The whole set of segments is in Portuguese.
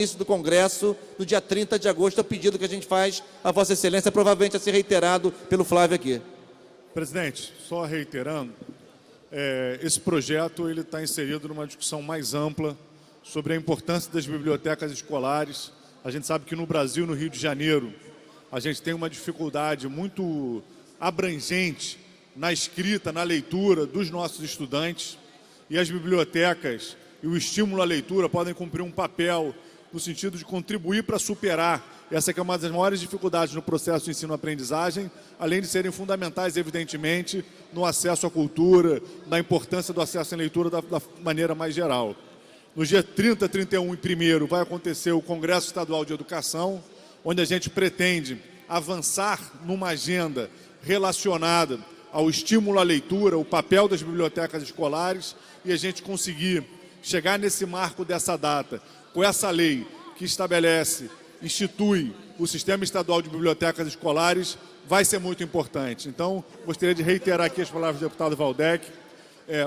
início do Congresso, no dia 30 de agosto, é o pedido que a gente faz a Vossa Excelência, provavelmente a ser reiterado pelo Flávio aqui. Presidente, só reiterando, esse projeto ele está inserido numa discussão mais ampla sobre a importância das bibliotecas escolares. A gente sabe que no Brasil, no Rio de Janeiro, a gente tem uma dificuldade muito abrangente na escrita, na leitura dos nossos estudantes, e as bibliotecas e o estímulo à leitura podem cumprir um papel no sentido de contribuir para superar essa que é uma das maiores dificuldades no processo de ensino-aprendizagem, além de serem fundamentais, evidentemente, no acesso à cultura, na importância do acesso à leitura da maneira mais geral. No dia 30, 31 e 1º vai acontecer o Congresso Estadual de Educação, onde a gente pretende avançar numa agenda relacionada ao estímulo à leitura, o papel das bibliotecas escolares, e a gente conseguir chegar nesse marco dessa data, com essa lei que estabelece, institui o Sistema Estadual de Bibliotecas Escolares, vai ser muito importante. Então, gostaria de reiterar aqui as palavras do deputado Waldeck.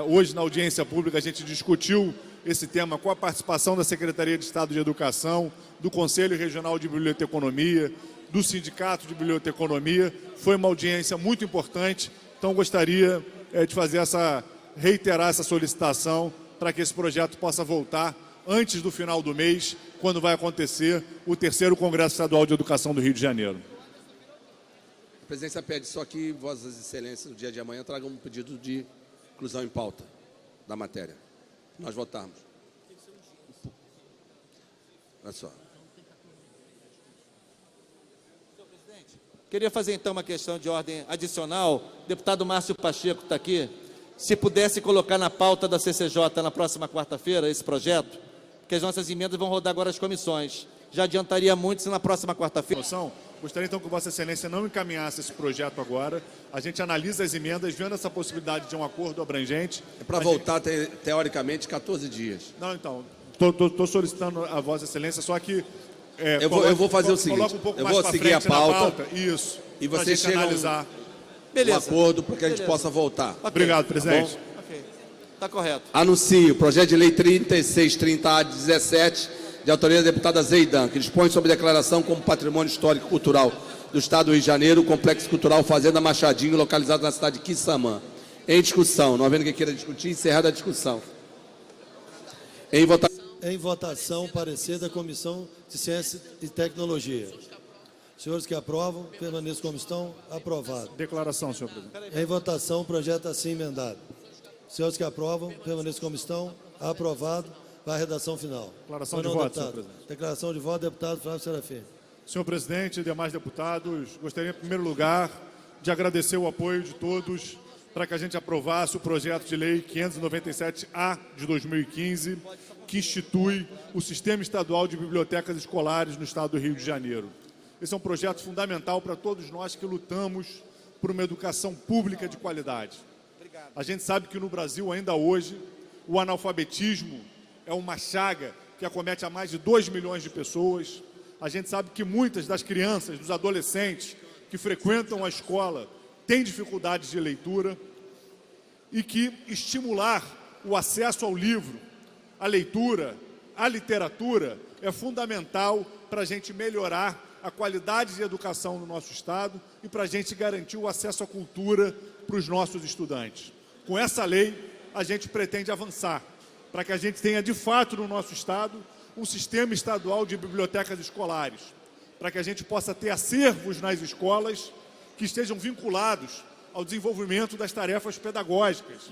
Hoje, na audiência pública, a gente discutiu esse tema com a participação da Secretaria de Estado de Educação, do Conselho Regional de Biblioteconomia, do Sindicato de Biblioteconomia. Foi uma audiência muito importante, então gostaria de reiterar essa solicitação para que esse projeto possa voltar antes do final do mês, quando vai acontecer o 3º Congresso Estadual de Educação do Rio de Janeiro. A presidência pede só que Vossas Excelências, no dia de amanhã, tragam um pedido de inclusão em pauta da matéria. Nós votarmos. Olha só. Queria fazer então uma questão de ordem adicional. O deputado Márcio Pacheco está aqui. Se pudesse colocar na pauta da CCJ na próxima quarta-feira esse projeto, que as nossas emendas vão rodar agora as comissões. Já adiantaria muito se na próxima quarta-feira... Gostaria então que Vossa Excelência não encaminhasse esse projeto agora. A gente analisa as emendas, vendo essa possibilidade de um acordo abrangente. É para voltar, teoricamente, 14 dias. Não, então, estou solicitando a Vossa Excelência, só que... eu vou fazer o seguinte, eu vou seguir a pauta, isso, e vocês chegam analisar um acordo para que a gente possa voltar. Okay. Obrigado, presidente. Tá, tá correto. Anuncio o projeto de lei 3630-A-17, de autoria da deputada Zeidan, que dispõe sobre declaração como patrimônio histórico cultural do Estado do Rio de Janeiro, o Complexo Cultural Fazenda Machadinho, localizado na cidade de Quissamã. Em discussão. Não havendo quem queira discutir, encerrada a discussão. Em votação, parecer da Comissão de Ciência e Tecnologia. Senhores que aprovam, permaneçam como estão. Aprovado. Declaração, senhor presidente. Em votação, o projeto assim emendado. Senhores que aprovam, permaneçam como estão. Aprovado. Vai à redação final. Declaração de voto, senhor presidente. Declaração de voto, deputado Flávio Serafim. Senhor presidente e demais deputados, gostaria, em primeiro lugar, de agradecer o apoio de todos para que a gente aprovasse o projeto de lei 597-A de 2015, que institui o Sistema Estadual de Bibliotecas Escolares no Estado do Rio de Janeiro. Esse é um projeto fundamental para todos nós que lutamos por uma educação pública de qualidade. A gente sabe que no Brasil, ainda hoje, o analfabetismo é uma chaga que acomete a mais de 2 milhões de pessoas. A gente sabe que muitas das crianças, dos adolescentes que frequentam a escola têm dificuldades de leitura e que estimular o acesso ao livro, à leitura, à literatura é fundamental para a gente melhorar a qualidade de educação no nosso Estado e para a gente garantir o acesso à cultura para os nossos estudantes. Com essa lei, a gente pretende avançar para que a gente tenha, de fato, no nosso Estado, um sistema estadual de bibliotecas escolares, para que a gente possa ter acervos nas escolas que estejam vinculados ao desenvolvimento das tarefas pedagógicas,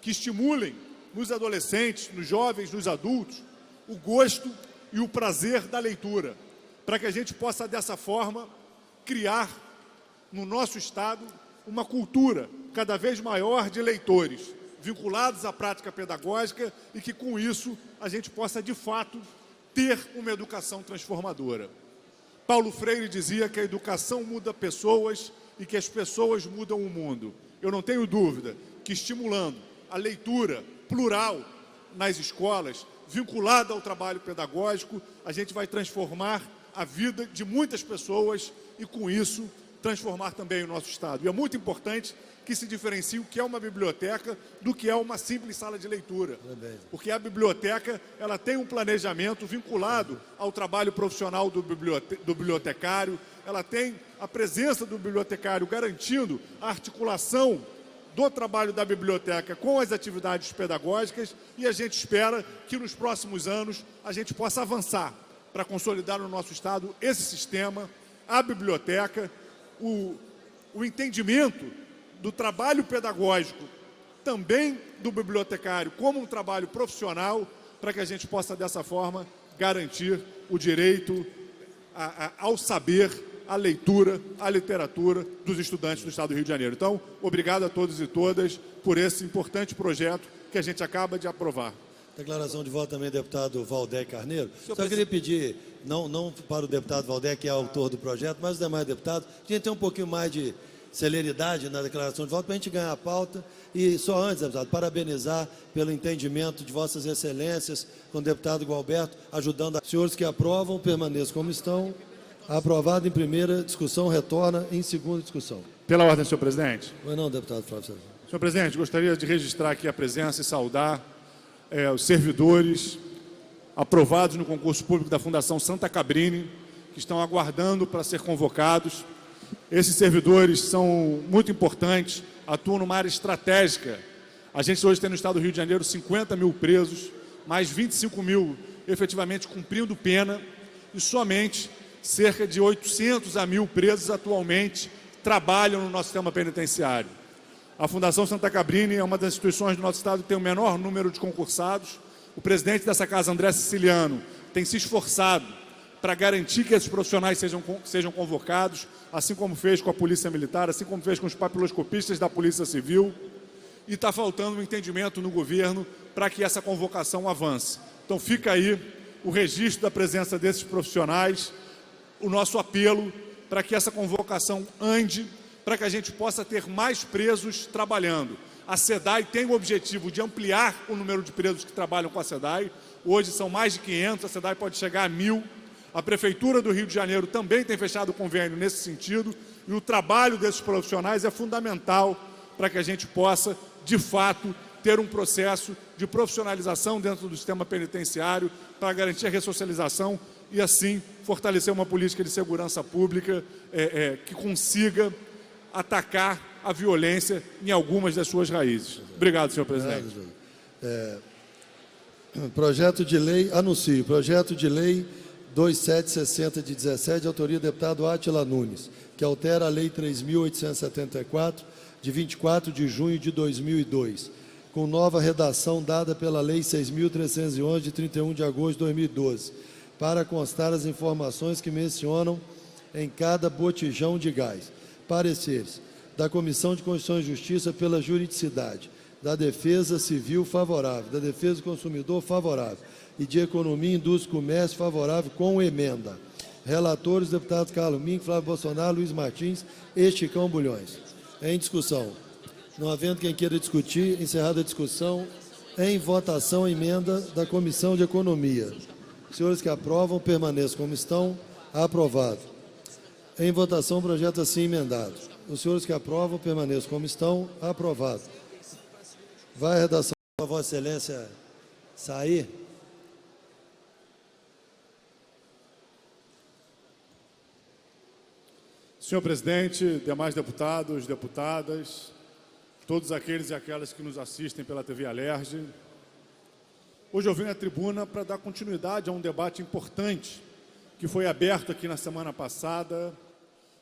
que estimulem nos adolescentes, nos jovens, nos adultos, o gosto e o prazer da leitura, para que a gente possa, dessa forma, criar no nosso Estado uma cultura cada vez maior de leitores, vinculados à prática pedagógica e que, com isso, a gente possa, de fato, ter uma educação transformadora. Paulo Freire dizia que a educação muda pessoas e que as pessoas mudam o mundo. Eu não tenho dúvida que, estimulando a leitura plural nas escolas, vinculada ao trabalho pedagógico, a gente vai transformar a vida de muitas pessoas e, com isso, transformar também o nosso Estado. E é muito importante que se diferencie o que é uma biblioteca do que é uma simples sala de leitura. Porque a biblioteca, ela tem um planejamento vinculado ao trabalho profissional do bibliotecário, ela tem a presença do bibliotecário garantindo a articulação do trabalho da biblioteca com as atividades pedagógicas, e a gente espera que nos próximos anos a gente possa avançar para consolidar no nosso Estado esse sistema, a biblioteca, o entendimento do trabalho pedagógico, também do bibliotecário, como um trabalho profissional, para que a gente possa, dessa forma, garantir o direito ao saber, à leitura, à literatura dos estudantes do Estado do Rio de Janeiro. Então, obrigado a todos e todas por esse importante projeto que a gente acaba de aprovar. Declaração de voto também, deputado Valdec Carneiro. Só queria pedir, não para o deputado Valdec, que é autor do projeto, mas os demais deputados, que a gente tenha um pouquinho mais de celeridade na declaração de voto, para a gente ganhar a pauta. E só antes, deputado, parabenizar pelo entendimento de vossas excelências com o deputado Gualberto, ajudando. Senhores que aprovam, permaneçam como estão. Aprovado em primeira discussão, retorna em segunda discussão. Pela ordem, senhor presidente. Pois não, deputado Flávio César. Senhor presidente, gostaria de registrar aqui a presença e saudar os servidores aprovados no concurso público da Fundação Santa Cabrini, que estão aguardando para ser convocados. Esses servidores são muito importantes, atuam numa área estratégica. A gente hoje tem no Estado do Rio de Janeiro 50 mil presos, mais 25 mil efetivamente cumprindo pena, e somente cerca de 800 a 1.000 presos atualmente trabalham no nosso sistema penitenciário. A Fundação Santa Cabrini é uma das instituições do nosso Estado que tem o menor número de concursados. O presidente dessa casa, André Siciliano, tem se esforçado para garantir que esses profissionais sejam convocados, assim como fez com a Polícia Militar, assim como fez com os papiloscopistas da Polícia Civil, e está faltando um entendimento no governo para que essa convocação avance. Então fica aí o registro da presença desses profissionais, o nosso apelo para que essa convocação ande, para que a gente possa ter mais presos trabalhando. A SEDAI tem o objetivo de ampliar o número de presos que trabalham com a SEDAI. Hoje são mais de 500, a SEDAI pode chegar a 1.000. A Prefeitura do Rio de Janeiro também tem fechado convênio nesse sentido, e o trabalho desses profissionais é fundamental para que a gente possa, de fato, ter um processo de profissionalização dentro do sistema penitenciário para garantir a ressocialização e, assim, fortalecer uma política de segurança pública que consiga atacar a violência em algumas das suas raízes. Obrigado, senhor presidente. Projeto de lei, anuncio, projeto de lei 2760 de 17, de autoria do deputado Átila Nunes, que altera a lei 3.874, de 24 de junho de 2002, com nova redação dada pela lei 6.311, de 31 de agosto de 2012, para constar as informações que mencionam em cada botijão de gás. Pareceres da Comissão de Constituição e Justiça pela juridicidade, da Defesa Civil favorável, da Defesa do Consumidor favorável e de Economia, Indústria e Comércio favorável com emenda. Relatores, deputados Carlos Mink, Flávio Bolsonaro, Luiz Martins e Chicão Bulhões. Em discussão. Não havendo quem queira discutir, encerrada a discussão, em votação a emenda da Comissão de Economia. Senhores que aprovam, permaneçam como estão. Aprovado. Em votação, o projeto assim emendado. Os senhores que aprovam, permaneçam como estão. Aprovado. Vai a redação para Vossa Excelência sair. Senhor presidente, demais deputados, deputadas, todos aqueles e aquelas que nos assistem pela TV Alerj, hoje eu venho à tribuna para dar continuidade a um debate importante que foi aberto aqui na semana passada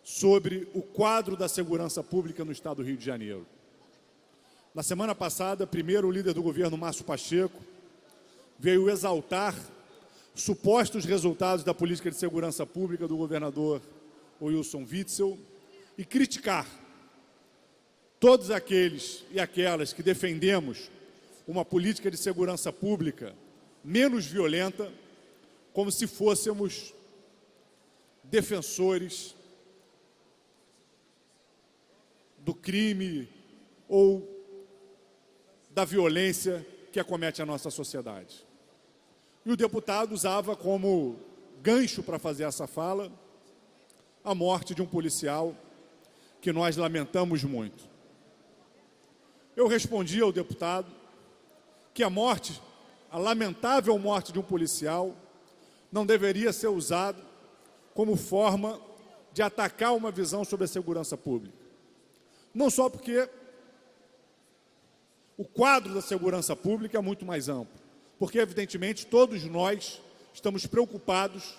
sobre o quadro da segurança pública no Estado do Rio de Janeiro. Na semana passada, primeiro o líder do governo, Márcio Pacheco, veio exaltar supostos resultados da política de segurança pública do governador Wilson Witzel e criticar todos aqueles e aquelas que defendemos uma política de segurança pública menos violenta, como se fôssemos defensores do crime ou da violência que acomete a nossa sociedade. E o deputado usava como gancho para fazer essa fala a morte de um policial que nós lamentamos muito. Eu respondi ao deputado que a lamentável morte de um policial não deveria ser usada como forma de atacar uma visão sobre a segurança pública. Não só porque o quadro da segurança pública é muito mais amplo, porque, evidentemente, todos nós estamos preocupados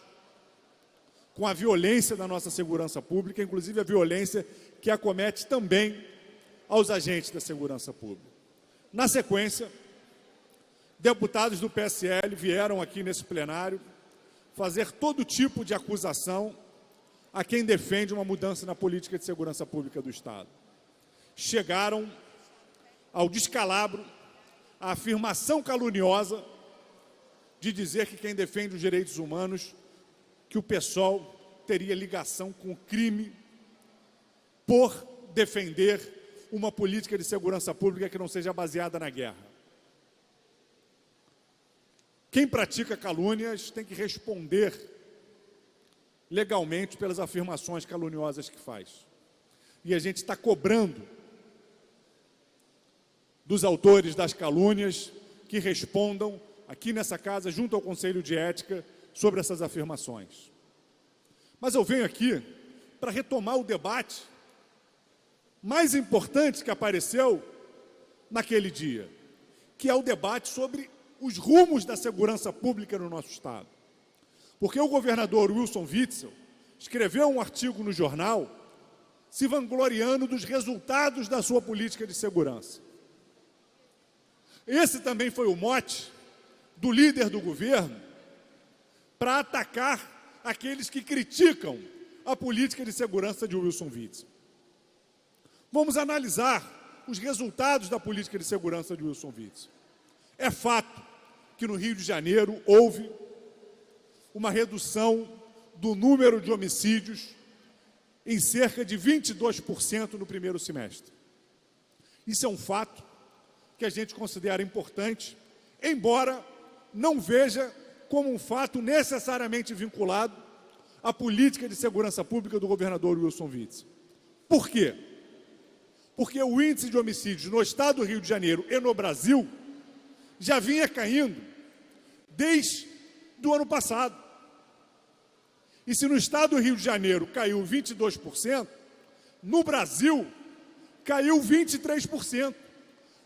com a violência da nossa segurança pública, inclusive a violência que acomete também aos agentes da segurança pública. Na sequência, deputados do PSL vieram aqui nesse plenário fazer todo tipo de acusação a quem defende uma mudança na política de segurança pública do Estado. Chegaram ao descalabro, à afirmação caluniosa de dizer que quem defende os direitos humanos, que o PSOL teria ligação com o crime por defender uma política de segurança pública que não seja baseada na guerra. Quem pratica calúnias tem que responder legalmente pelas afirmações caluniosas que faz. E a gente está cobrando dos autores das calúnias que respondam aqui nessa casa, junto ao Conselho de Ética, sobre essas afirmações. Mas eu venho aqui para retomar o debate mais importante que apareceu naquele dia, que é o debate sobre os rumos da segurança pública no nosso Estado. Porque o governador Wilson Witzel escreveu um artigo no jornal se vangloriando dos resultados da sua política de segurança. Esse também foi o mote do líder do governo para atacar aqueles que criticam a política de segurança de Wilson Witzel. Vamos analisar os resultados da política de segurança de Wilson Witzel. É fato que no Rio de Janeiro houve uma redução do número de homicídios em cerca de 22% no primeiro semestre. Isso é um fato que a gente considera importante, embora não veja como um fato necessariamente vinculado à política de segurança pública do governador Wilson Witzel. Por quê? Porque o índice de homicídios no estado do Rio de Janeiro e no Brasil já vinha caindo desde o ano passado. E se no estado do Rio de Janeiro caiu 22%, no Brasil caiu 23%,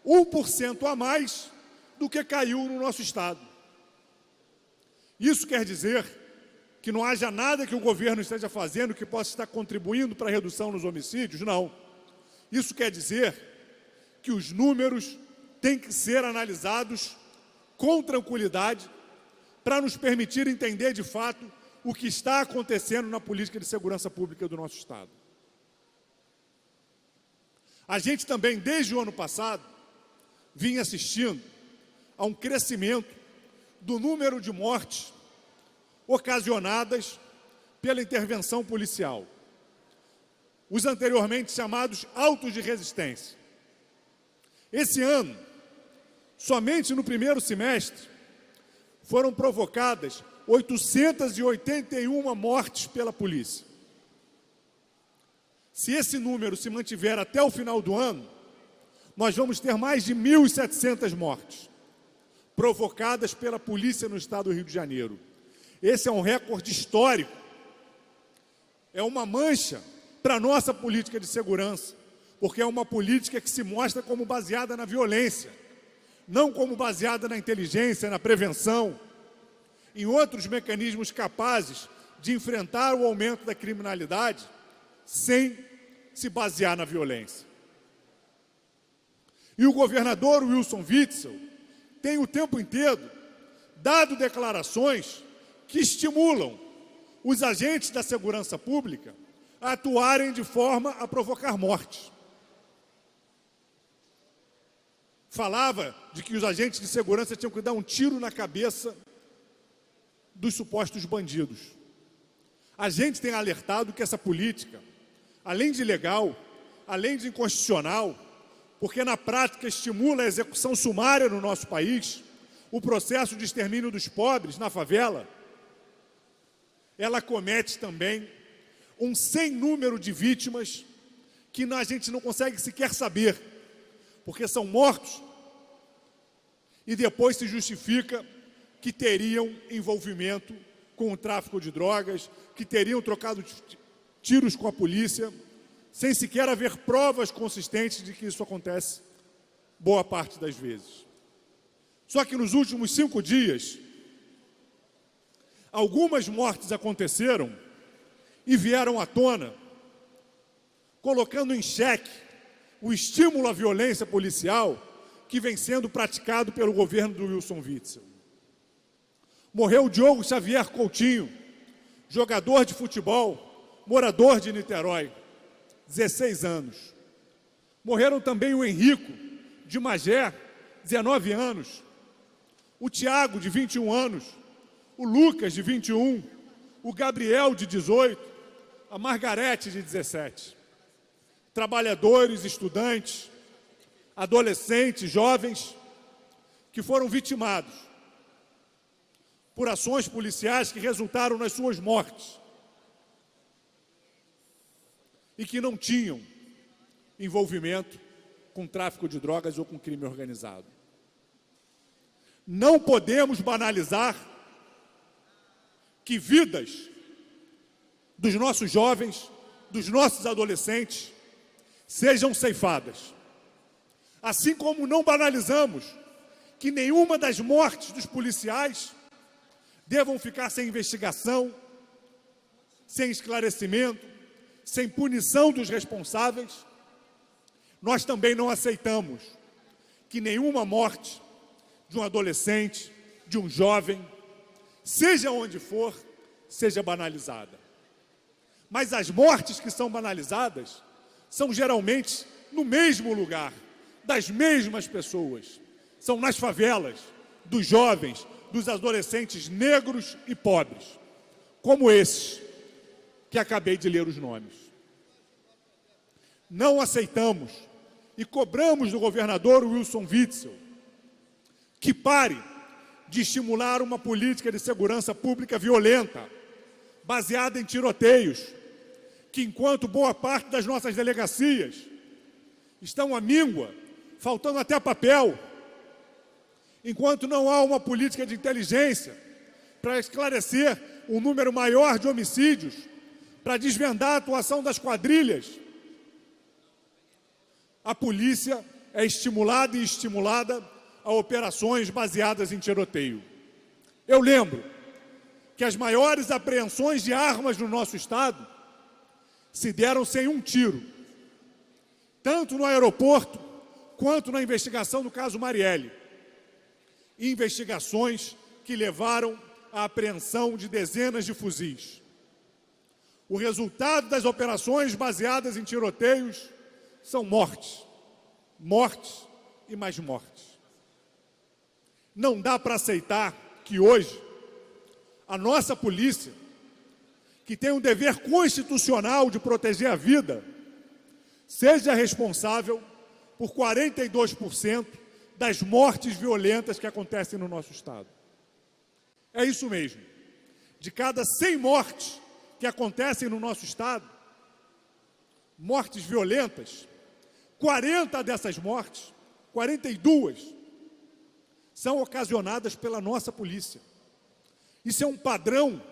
1% a mais do que caiu no nosso estado. Isso quer dizer que não haja nada que o governo esteja fazendo que possa estar contribuindo para a redução nos homicídios? Não. Isso quer dizer que os números têm que ser analisados com tranquilidade para nos permitir entender de fato o que está acontecendo na política de segurança pública do nosso Estado. A gente também, desde o ano passado, vinha assistindo a um crescimento do número de mortes ocasionadas pela intervenção policial, os anteriormente chamados autos de resistência. Esse ano, somente no primeiro semestre, foram provocadas 881 mortes pela polícia. Se esse número se mantiver até o final do ano, nós vamos ter mais de 1.700 mortes provocadas pela polícia no estado do Rio de Janeiro. Esse é um recorde histórico, é uma mancha para a nossa política de segurança, porque é uma política que se mostra como baseada na violência, não como baseada na inteligência, na prevenção, em outros mecanismos capazes de enfrentar o aumento da criminalidade sem se basear na violência. E o governador Wilson Witzel tem o tempo inteiro dado declarações que estimulam os agentes da segurança pública a atuarem de forma a provocar mortes. Falava de que os agentes de segurança tinham que dar um tiro na cabeça dos supostos bandidos. A gente tem alertado que essa política, além de ilegal, além de inconstitucional, porque na prática estimula a execução sumária no nosso país, o processo de extermínio dos pobres na favela, ela comete também um sem número de vítimas que a gente não consegue sequer saber, porque são mortos e depois se justifica que teriam envolvimento com o tráfico de drogas, que teriam trocado tiros com a polícia, sem sequer haver provas consistentes de que isso acontece boa parte das vezes. Só que nos últimos 5 dias, algumas mortes aconteceram e vieram à tona, colocando em xeque o estímulo à violência policial que vem sendo praticado pelo governo do Wilson Witzel. Morreu Diogo Xavier Coutinho, jogador de futebol, morador de Niterói, 16 anos. Morreram também o Henrico, de Magé, 19 anos, o Tiago, de 21 anos, o Lucas, de 21, o Gabriel, de 18, a Margarete, de 17. Trabalhadores, estudantes, adolescentes, jovens, que foram vitimados por ações policiais que resultaram nas suas mortes e que não tinham envolvimento com tráfico de drogas ou com crime organizado. Não podemos banalizar que vidas dos nossos jovens, dos nossos adolescentes, sejam ceifadas. Assim como não banalizamos que nenhuma das mortes dos policiais devam ficar sem investigação, sem esclarecimento, sem punição dos responsáveis, nós também não aceitamos que nenhuma morte de um adolescente, de um jovem, seja onde for, seja banalizada. Mas as mortes que são banalizadas são geralmente no mesmo lugar, das mesmas pessoas. São nas favelas, dos jovens, dos adolescentes negros e pobres, como esses que acabei de ler os nomes. Não aceitamos e cobramos do governador Wilson Witzel que pare de estimular uma política de segurança pública violenta, baseada em tiroteios, que enquanto boa parte das nossas delegacias estão à míngua, faltando até papel, enquanto não há uma política de inteligência para esclarecer um número maior de homicídios, para desvendar a atuação das quadrilhas, a polícia é estimulada e estimulada a operações baseadas em tiroteio. Eu lembro que as maiores apreensões de armas no nosso estado se deram sem um tiro, tanto no aeroporto quanto na investigação do caso Marielle. Investigações que levaram à apreensão de dezenas de fuzis. O resultado das operações baseadas em tiroteios são mortes, mortes e mais mortes. Não dá para aceitar que hoje a nossa polícia, que tem um dever constitucional de proteger a vida, seja responsável por 42% das mortes violentas que acontecem no nosso estado. É isso mesmo. De cada 100 mortes que acontecem no nosso estado, mortes violentas, 40 dessas mortes, 42, são ocasionadas pela nossa polícia. Isso é um padrão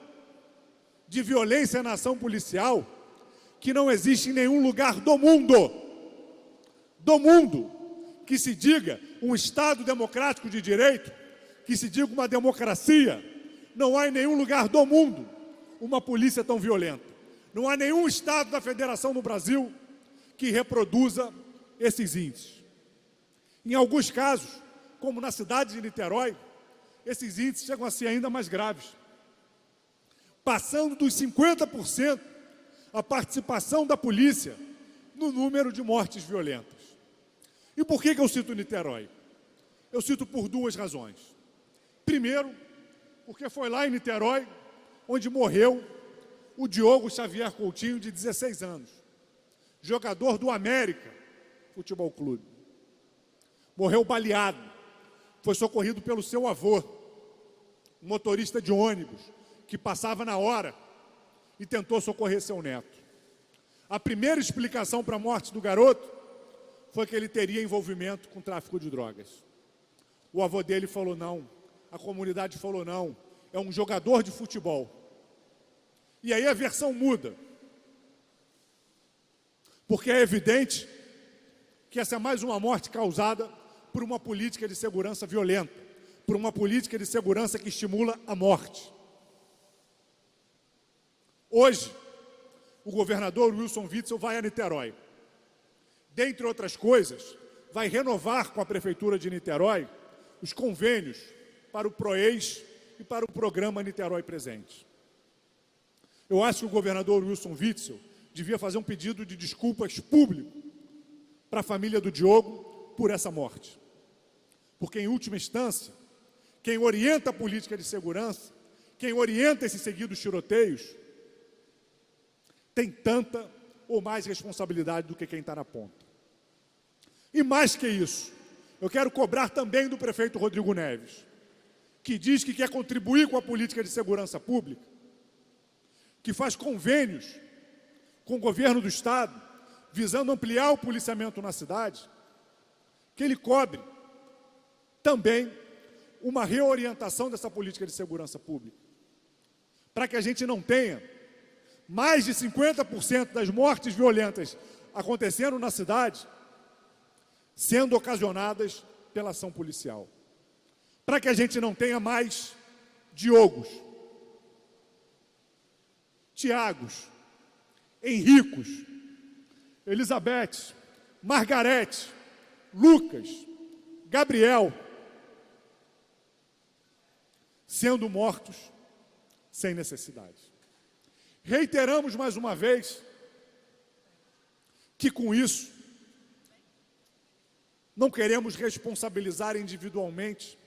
de violência na ação policial que não existe em nenhum lugar do mundo, que se diga um Estado democrático de direito, que se diga uma democracia. Não há em nenhum lugar do mundo uma polícia tão violenta. Não há nenhum Estado da Federação no Brasil que reproduza esses índices. Em alguns casos, como na cidade de Niterói, esses índices chegam a ser ainda mais graves, passando dos 50% a participação da polícia no número de mortes violentas. E por que eu cito Niterói? Eu cito por duas razões. Primeiro, porque foi lá em Niterói onde morreu o Diogo Xavier Coutinho, de 16 anos, jogador do América Futebol Clube. Morreu baleado, foi socorrido pelo seu avô, um motorista de ônibus, que passava na hora e tentou socorrer seu neto. A primeira explicação para a morte do garoto foi que ele teria envolvimento com tráfico de drogas. O avô dele falou não, a comunidade falou não, é um jogador de futebol. E aí a versão muda, porque é evidente que essa é mais uma morte causada por uma política de segurança violenta, por uma política de segurança que estimula a morte. Hoje, o governador Wilson Witzel vai a Niterói. Dentre outras coisas, vai renovar com a Prefeitura de Niterói os convênios para o PROES e para o programa Niterói Presente. Eu acho que o governador Wilson Witzel devia fazer um pedido de desculpas público para a família do Diogo por essa morte. Porque, em última instância, quem orienta a política de segurança, quem orienta esses seguidos tiroteios, tem tanta ou mais responsabilidade do que quem está na ponta. E mais que isso, eu quero cobrar também do prefeito Rodrigo Neves, que diz que quer contribuir com a política de segurança pública, que faz convênios com o governo do Estado, visando ampliar o policiamento na cidade, que ele cobre também uma reorientação dessa política de segurança pública, para que a gente não tenha mais de 50% das mortes violentas acontecendo na cidade sendo ocasionadas pela ação policial. Para que a gente não tenha mais Diogos, Tiagos, Henricos, Elizabeth, Margarete, Lucas, Gabriel, sendo mortos sem necessidade. Reiteramos mais uma vez que com isso não queremos responsabilizar individualmente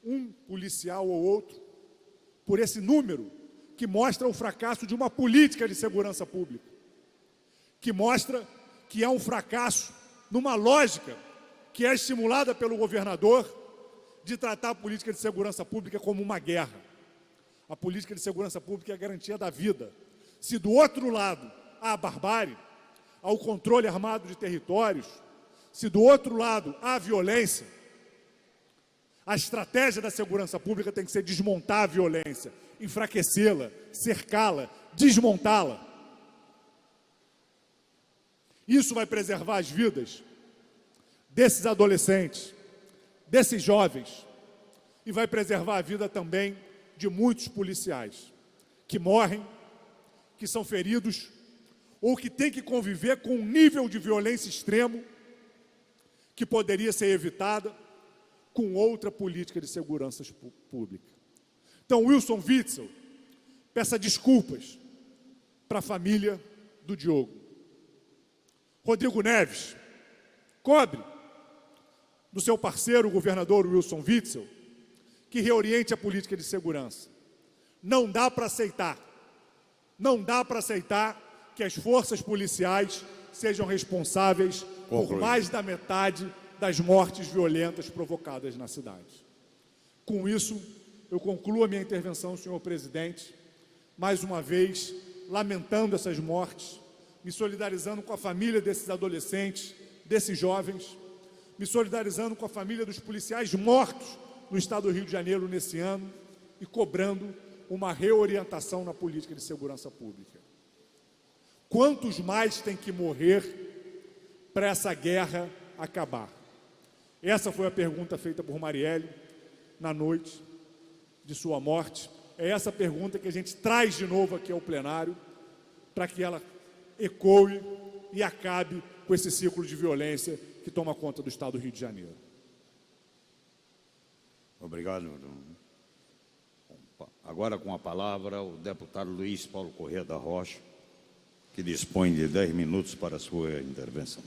um policial ou outro por esse número que mostra o fracasso de uma política de segurança pública, que mostra que é um fracasso numa lógica que é estimulada pelo governador de tratar a política de segurança pública como uma guerra. A política de segurança pública é a garantia da vida. Se do outro lado há a barbárie, há o controle armado de territórios, se do outro lado há a violência, a estratégia da segurança pública tem que ser desmontar a violência, enfraquecê-la, cercá-la, desmontá-la. Isso vai preservar as vidas desses adolescentes, desses jovens, e vai preservar a vida também de muitos policiais que morrem, que são feridos, ou que têm que conviver com um nível de violência extremo que poderia ser evitada com outra política de segurança pública. Então, Wilson Witzel, peça desculpas para a família do Diogo. Rodrigo Neves, cobre do seu parceiro, o governador Wilson Witzel, que reoriente a política de segurança. Não dá para aceitar que as forças policiais sejam responsáveis por mais da metade das mortes violentas provocadas na cidade. Com isso, eu concluo a minha intervenção, senhor presidente, mais uma vez lamentando essas mortes, me solidarizando com a família desses adolescentes, desses jovens, me solidarizando com a família dos policiais mortos no estado do Rio de Janeiro nesse ano e cobrando uma reorientação na política de segurança pública. Quantos mais tem que morrer para essa guerra acabar? Essa foi a pergunta feita por Marielle na noite de sua morte. É essa pergunta que a gente traz de novo aqui ao plenário para que ela ecoe e acabe com esse ciclo de violência que toma conta do estado do Rio de Janeiro. Obrigado. Agora com a palavra o deputado Luiz Paulo Corrêa da Rocha, que dispõe de 10 minutos para a sua intervenção.